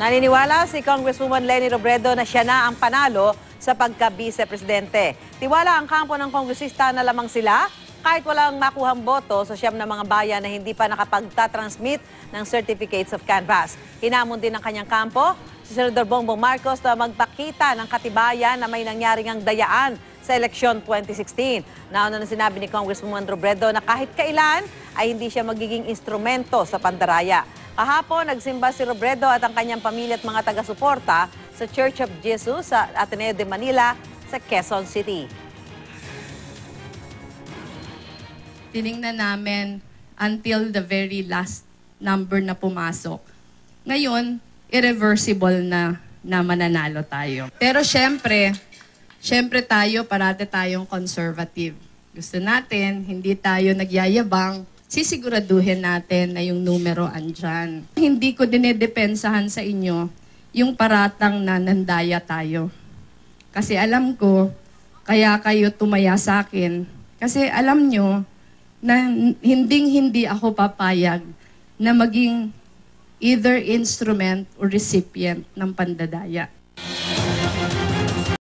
Naniniwala si Congresswoman Leni Robredo na siya na ang panalo sa pagka-vice-presidente. Tiwala ang kampo ng kongresista na lamang sila kahit walang makuhang boto sa siyam na mga bayan na hindi pa nakapagtatransmit ng certificates of canvass. Hinamon din ng kanyang kampo si Senador Bongbong Marcos na magpakita ng katibayan na may nangyaring ang dayaan sa eleksyon 2016. Nauna na sinabi ni Congresswoman Robredo na kahit kailan ay hindi siya magiging instrumento sa pandaraya. Kahapon, nagsimba si Robredo at ang kanyang pamilya at mga taga-suporta sa Church of Jesus sa Ateneo de Manila sa Quezon City. Tiningnan namin until the very last number na pumasok. Ngayon, irreversible na mananalo tayo. Pero syempre tayo, parate tayong conservative. Gusto natin, hindi tayo nagyayabang, sisiguraduhin natin na yung numero andyan. Hindi ko dinedepensahan sa inyo yung paratang na nandaya tayo. Kasi alam ko, kaya kayo tumaya sa akin. Kasi alam nyo na hindi ako papayag na maging either instrument or recipient ng pandadaya.